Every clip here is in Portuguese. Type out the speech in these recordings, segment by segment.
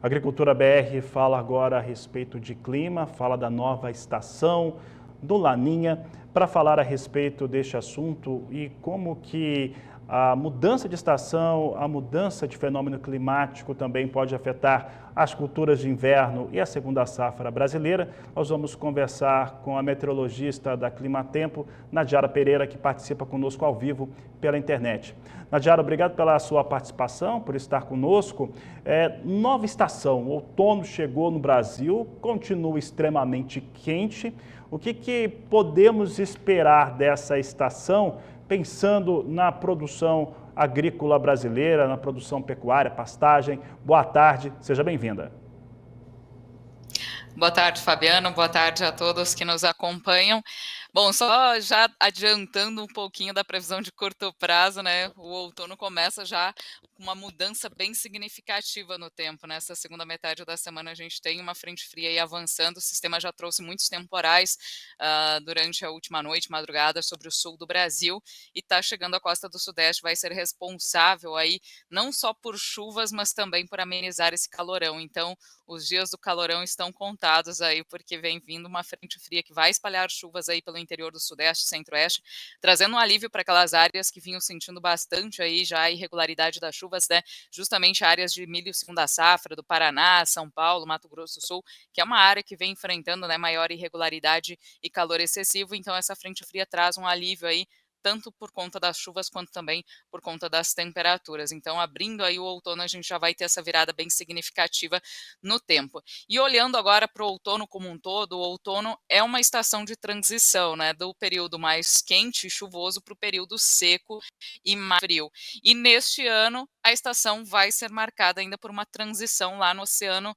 A Agricultura BR fala agora a respeito de clima, fala da nova estação, do Laninha, para falar a respeito deste assunto e como que a mudança de estação, a mudança de fenômeno climático também pode afetar as culturas de inverno e a segunda safra brasileira. Nós vamos conversar com a meteorologista da Climatempo, Nadiara Pereira, que participa conosco ao vivo pela internet. Nadiara, obrigado pela sua participação, por estar conosco. Nova estação, outono chegou no Brasil, continua extremamente quente. O que podemos esperar dessa estação, pensando na produção agrícola brasileira, na produção pecuária, pastagem? Boa tarde, seja bem-vinda. Boa tarde, Fabiano. Boa tarde a todos que nos acompanham. Bom, só já adiantando um pouquinho da previsão de curto prazo, né? O outono começa já com uma mudança bem significativa no tempo. Nessa segunda metade da semana a gente tem uma frente fria aí avançando. O sistema já trouxe muitos temporais durante a última noite, madrugada, sobre o sul do Brasil e está chegando à costa do Sudeste. Vai ser responsável aí não só por chuvas, mas também por amenizar esse calorão. Então, os dias do calorão estão contados aí, porque vem vindo uma frente fria que vai espalhar chuvas aí pelo interior do Sudeste e Centro-Oeste, trazendo um alívio para aquelas áreas que vinham sentindo bastante aí já a irregularidade das chuvas, né? Justamente áreas de milho segunda safra, do Paraná, São Paulo, Mato Grosso do Sul, que é uma área que vem enfrentando, né, maior irregularidade e calor excessivo. Então essa frente fria traz um alívio aí, tanto por conta das chuvas quanto também por conta das temperaturas. Então, abrindo aí o outono, a gente já vai ter essa virada bem significativa no tempo. E olhando agora para o outono como um todo, o outono é uma estação de transição, né, do período mais quente e chuvoso para o período seco e mais frio. E neste ano, a estação vai ser marcada ainda por uma transição lá no Oceano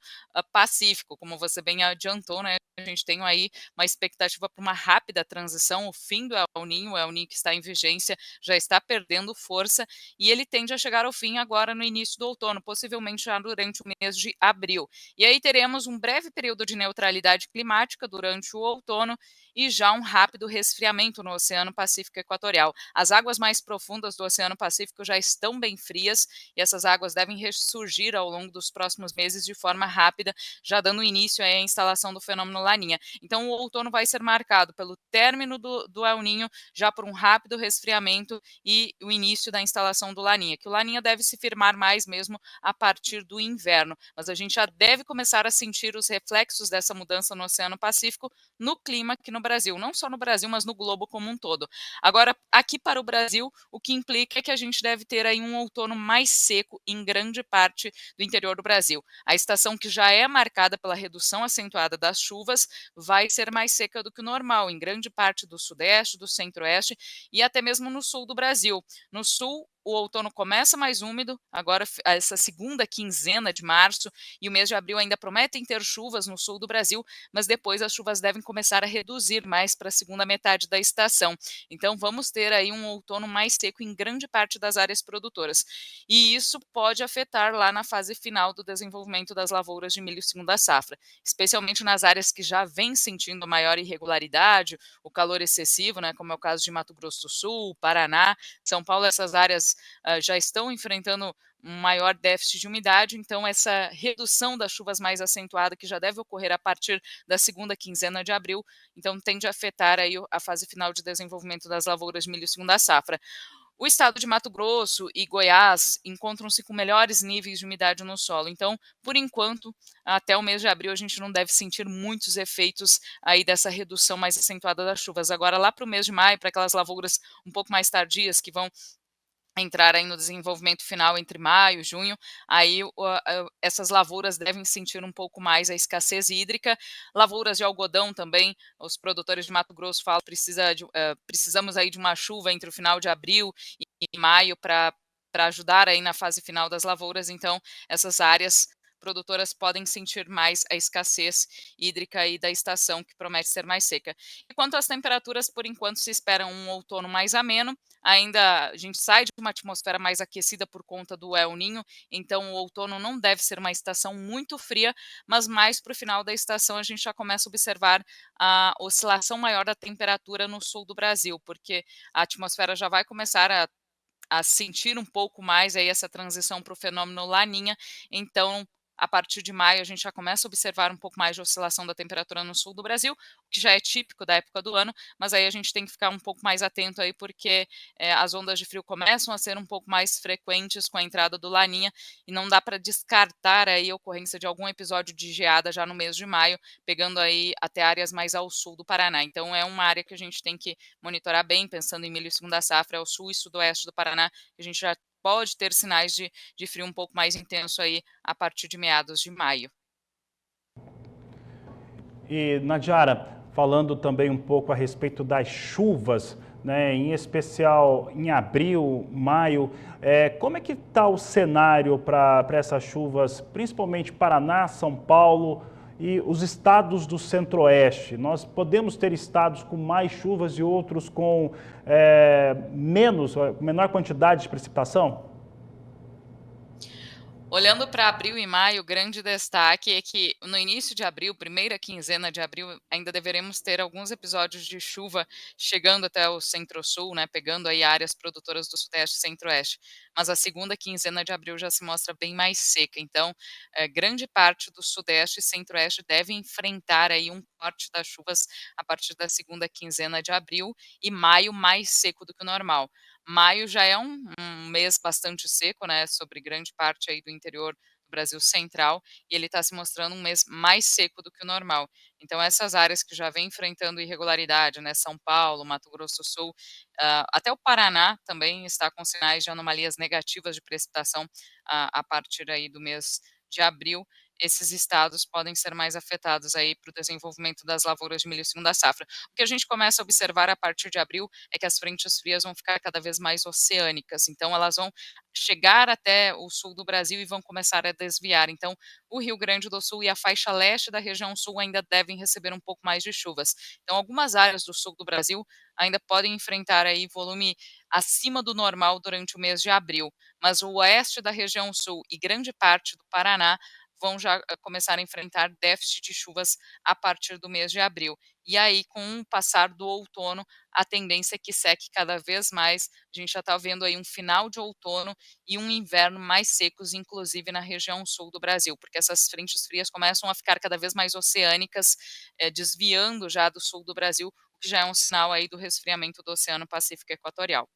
Pacífico, como você bem adiantou, né? A gente tem aí uma expectativa para uma rápida transição, o fim do El Niño, o El Niño que está em vigência já está perdendo força e ele tende a chegar ao fim agora no início do outono, possivelmente já durante o mês de abril. E aí teremos um breve período de neutralidade climática durante o outono e já um rápido resfriamento no Oceano Pacífico Equatorial. As águas mais profundas do Oceano Pacífico já estão bem frias e essas águas devem ressurgir ao longo dos próximos meses de forma rápida, já dando início à instalação do fenômeno Laninha. Então, o outono vai ser marcado pelo término do El Niño, já por um rápido resfriamento e o início da instalação do Laninha, que o Laninha deve se firmar mais mesmo a partir do inverno, mas a gente já deve começar a sentir os reflexos dessa mudança no Oceano Pacífico no clima aqui no Brasil, não só no Brasil, mas no globo como um todo. Agora, aqui para o Brasil, o que implica é que a gente deve ter aí um outono mais seco em grande parte do interior do Brasil. A estação que já é marcada pela redução acentuada das chuvas vai ser mais seca do que o normal em grande parte do Sudeste, do Centro-Oeste e até mesmo no sul do Brasil. No sul, o outono começa mais úmido, agora essa segunda quinzena de março e o mês de abril ainda prometem ter chuvas no sul do Brasil, mas depois as chuvas devem começar a reduzir mais para a segunda metade da estação. Então vamos ter aí um outono mais seco em grande parte das áreas produtoras. E isso pode afetar lá na fase final do desenvolvimento das lavouras de milho segunda safra, especialmente nas áreas que já vêm sentindo maior irregularidade, o calor excessivo, né, como é o caso de Mato Grosso do Sul, Paraná, São Paulo. Essas áreas já estão enfrentando um maior déficit de umidade, então essa redução das chuvas mais acentuada, que já deve ocorrer a partir da segunda quinzena de abril, então tende a afetar aí a fase final de desenvolvimento das lavouras de milho segunda safra. O estado de Mato Grosso e Goiás encontram-se com melhores níveis de umidade no solo. Então, por enquanto, até o mês de abril, a gente não deve sentir muitos efeitos aí dessa redução mais acentuada das chuvas. Agora, lá para o mês de maio, para aquelas lavouras um pouco mais tardias, que vão entrar aí no desenvolvimento final entre maio e junho, aí essas lavouras devem sentir um pouco mais a escassez hídrica. Lavouras de algodão também, os produtores de Mato Grosso falam que precisamos aí de uma chuva entre o final de abril e maio para ajudar aí na fase final das lavouras. Então, essas áreas produtoras podem sentir mais a escassez hídrica aí da estação, que promete ser mais seca. E quanto às temperaturas, por enquanto se espera um outono mais ameno. Ainda a gente sai de uma atmosfera mais aquecida por conta do El Niño, então o outono não deve ser uma estação muito fria, mas mais para o final da estação a gente já começa a observar a oscilação maior da temperatura no sul do Brasil, porque a atmosfera já vai começar a sentir um pouco mais aí essa transição para o fenômeno Laninha, então a partir de maio a gente já começa a observar um pouco mais de oscilação da temperatura no sul do Brasil, o que já é típico da época do ano, mas aí a gente tem que ficar um pouco mais atento aí porque as ondas de frio começam a ser um pouco mais frequentes com a entrada do Laninha e não dá para descartar aí a ocorrência de algum episódio de geada já no mês de maio, pegando aí até áreas mais ao sul do Paraná. Então é uma área que a gente tem que monitorar bem, pensando em milho segunda safra, é o sul e sudoeste do Paraná, que a gente já pode ter sinais de frio um pouco mais intenso aí a partir de meados de maio. E, Nadiara, falando também um pouco a respeito das chuvas, né, em especial em abril, maio, como é que está o cenário para essas chuvas, principalmente Paraná, São Paulo e os estados do Centro-Oeste? Nós podemos ter estados com mais chuvas e outros com menor quantidade de precipitação? Olhando para abril e maio, o grande destaque é que no início de abril, primeira quinzena de abril, ainda deveremos ter alguns episódios de chuva chegando até o centro-sul, né, pegando aí áreas produtoras do sudeste e centro-oeste. Mas a segunda quinzena de abril já se mostra bem mais seca. Então, grande parte do sudeste e centro-oeste deve enfrentar aí um corte das chuvas a partir da segunda quinzena de abril e maio mais seco do que o normal. Maio já é um mês bastante seco, né, sobre grande parte aí do interior do Brasil central, e ele está se mostrando um mês mais seco do que o normal. Então essas áreas que já vêm enfrentando irregularidade, né, São Paulo, Mato Grosso do Sul, até o Paraná também está com sinais de anomalias negativas de precipitação a partir aí do mês de abril. Esses estados podem ser mais afetados aí para o desenvolvimento das lavouras de milho segunda safra. O que a gente começa a observar a partir de abril é que as frentes frias vão ficar cada vez mais oceânicas, então elas vão chegar até o sul do Brasil e vão começar a desviar. Então, o Rio Grande do Sul e a faixa leste da região sul ainda devem receber um pouco mais de chuvas. Então, algumas áreas do sul do Brasil ainda podem enfrentar aí volume acima do normal durante o mês de abril, mas o oeste da região sul e grande parte do Paraná vão já começar a enfrentar déficit de chuvas a partir do mês de abril. E aí, com o passar do outono, a tendência é que seque cada vez mais. A gente já está vendo aí um final de outono e um inverno mais secos, inclusive na região sul do Brasil, porque essas frentes frias começam a ficar cada vez mais oceânicas, desviando já do sul do Brasil, o que já é um sinal aí do resfriamento do Oceano Pacífico Equatorial.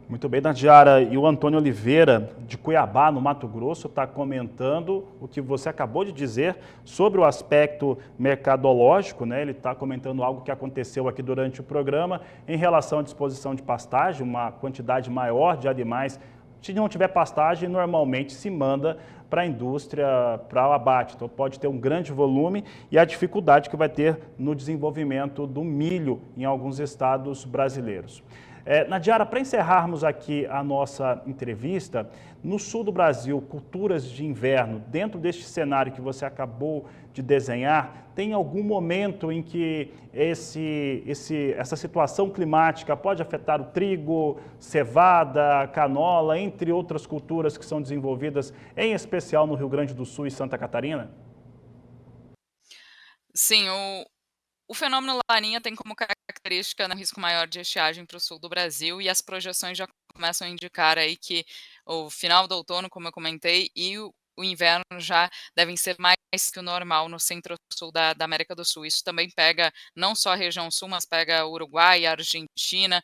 Muito bem, Nadiara. E o Antônio Oliveira, de Cuiabá, no Mato Grosso, está comentando o que você acabou de dizer sobre o aspecto mercadológico, né? Ele está comentando algo que aconteceu aqui durante o programa em relação à disposição de pastagem, uma quantidade maior de animais. Se não tiver pastagem, normalmente se manda para a indústria, para o abate. Então pode ter um grande volume e a dificuldade que vai ter no desenvolvimento do milho em alguns estados brasileiros. Nadiara, para encerrarmos aqui a nossa entrevista, no sul do Brasil, culturas de inverno, dentro deste cenário que você acabou de desenhar, tem algum momento em que essa situação climática pode afetar o trigo, cevada, canola, entre outras culturas que são desenvolvidas, em especial no Rio Grande do Sul e Santa Catarina? Sim, o fenômeno Laninha tem como característica, né, um risco maior de estiagem para o sul do Brasil e as projeções já começam a indicar aí que o final do outono, como eu comentei, e o inverno já devem ser mais que o normal no centro-sul da América do Sul. Isso também pega não só a região sul, mas pega o Uruguai, a Argentina,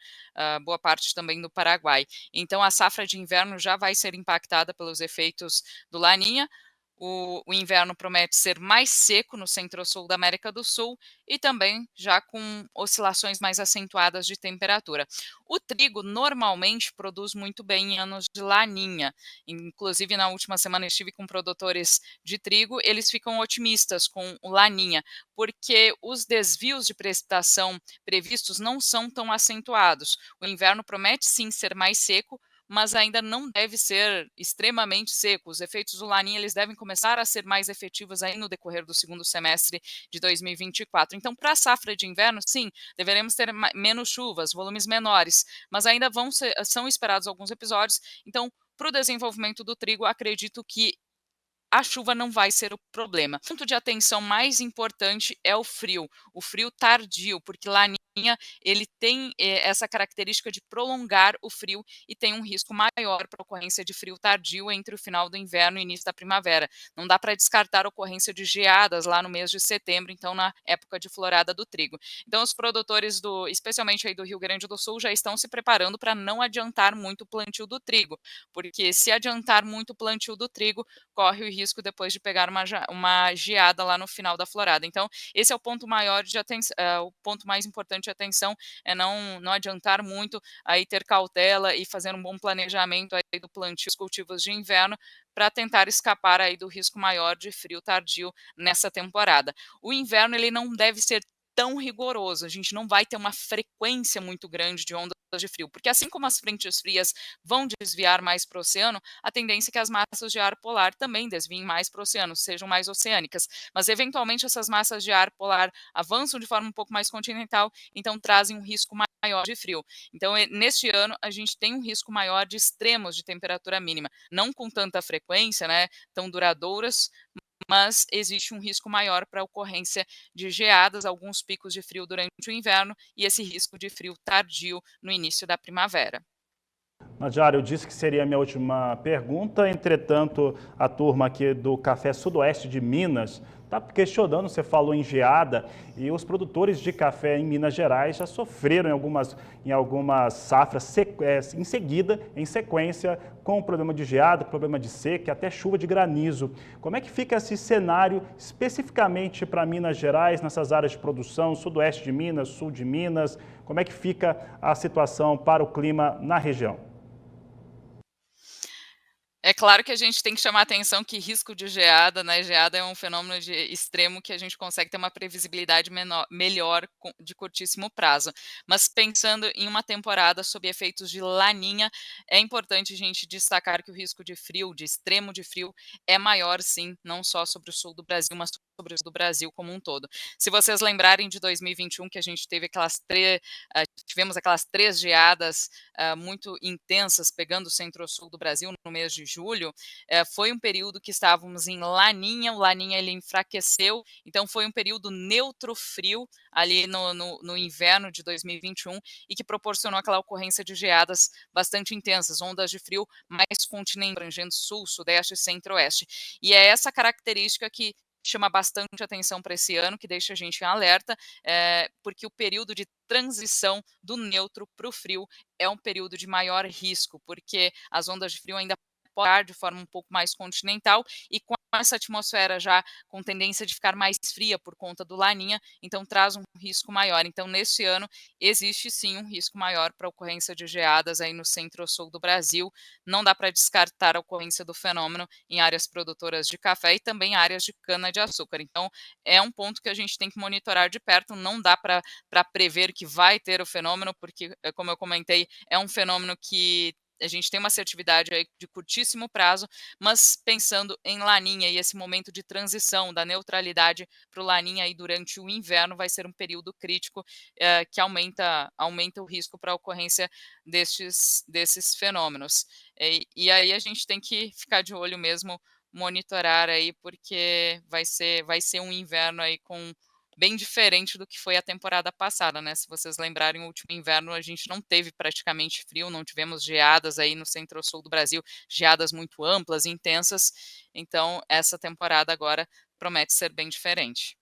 boa parte também do Paraguai. Então a safra de inverno já vai ser impactada pelos efeitos do Laninha. O inverno promete ser mais seco no centro-sul da América do Sul e também já com oscilações mais acentuadas de temperatura. O trigo normalmente produz muito bem em anos de laninha. Inclusive, na última semana estive com produtores de trigo, eles ficam otimistas com o laninha, porque os desvios de precipitação previstos não são tão acentuados. O inverno promete sim ser mais seco, mas ainda não deve ser extremamente seco. Os efeitos do Laninha eles devem começar a ser mais efetivos aí no decorrer do segundo semestre de 2024. Então, para a safra de inverno, sim, deveremos ter menos chuvas, volumes menores, mas ainda são esperados alguns episódios. Então, para o desenvolvimento do trigo, acredito que a chuva não vai ser o problema. O ponto de atenção mais importante é o frio tardio, porque Laninha ele tem essa característica de prolongar o frio e tem um risco maior para ocorrência de frio tardio entre o final do inverno e início da primavera. Não dá para descartar a ocorrência de geadas lá no mês de setembro, então na época de florada do trigo. Então os produtores especialmente aí do Rio Grande do Sul, já estão se preparando para não adiantar muito o plantio do trigo, porque se adiantar muito o plantio do trigo, corre o risco depois de pegar uma geada lá no final da florada. Então, esse é o ponto maior de atenção, o ponto mais importante de atenção é não adiantar muito, aí ter cautela e fazer um bom planejamento aí do plantio dos cultivos de inverno para tentar escapar aí do risco maior de frio tardio nessa temporada. O inverno ele não deve ser tão rigoroso, a gente não vai ter uma frequência muito grande de ondas de frio, porque assim como as frentes frias vão desviar mais para o oceano, a tendência é que as massas de ar polar também desviem mais para o oceano, sejam mais oceânicas. Mas eventualmente essas massas de ar polar avançam de forma um pouco mais continental, então trazem um risco maior de frio. Então, neste ano, a gente tem um risco maior de extremos de temperatura mínima, não com tanta frequência, né, tão duradouras, mas existe um risco maior para a ocorrência de geadas, alguns picos de frio durante o inverno e esse risco de frio tardio no início da primavera. Nadjara, eu disse que seria a minha última pergunta, entretanto, a turma aqui do Café Sudoeste de Minas está questionando, você falou em geada, e os produtores de café em Minas Gerais já sofreram em algumas safras em seguida, em sequência, com o problema de geada, problema de seca, até chuva de granizo. Como é que fica esse cenário especificamente para Minas Gerais, nessas áreas de produção, sudoeste de Minas, sul de Minas? Como é que fica a situação para o clima na região? É claro que a gente tem que chamar a atenção que risco de geada, né, geada é um fenômeno extremo que a gente consegue ter uma previsibilidade melhor de curtíssimo prazo. Mas pensando em uma temporada sob efeitos de laninha, é importante a gente destacar que o risco de frio, de extremo de frio, é maior sim, não só sobre o sul do Brasil, mas sobre o sul do Brasil como um todo. Se vocês lembrarem de 2021, que a gente teve tivemos aquelas 3 geadas muito intensas pegando o centro-sul do Brasil no mês de julho, foi um período que estávamos em laninha, o laninha ele enfraqueceu, então foi um período neutro frio ali no inverno de 2021 e que proporcionou aquela ocorrência de geadas bastante intensas, ondas de frio mais continentais, abrangendo sul, sudeste e centro-oeste. E é essa característica que chama bastante atenção para esse ano, que deixa a gente em alerta, porque o período de transição do neutro para o frio é um período de maior risco, porque as ondas de frio ainda podem estar de forma um pouco mais continental e com essa atmosfera já com tendência de ficar mais fria por conta do laninha, então traz um risco maior. Então, neste ano, existe sim um risco maior para a ocorrência de geadas aí no centro-sul do Brasil. Não dá para descartar a ocorrência do fenômeno em áreas produtoras de café e também áreas de cana-de-açúcar. Então, é um ponto que a gente tem que monitorar de perto, não dá para prever que vai ter o fenômeno, porque, como eu comentei, é um fenômeno que a gente tem uma assertividade aí de curtíssimo prazo, mas pensando em laninha e esse momento de transição da neutralidade para o laninha aí durante o inverno vai ser um período crítico que aumenta o risco para a ocorrência desses fenômenos. E aí a gente tem que ficar de olho mesmo, monitorar aí, porque vai ser um inverno aí com bem diferente do que foi a temporada passada, né? Se vocês lembrarem, o último inverno a gente não teve praticamente frio, não tivemos geadas aí no centro-sul do Brasil, geadas muito amplas, intensas. Então, essa temporada agora promete ser bem diferente.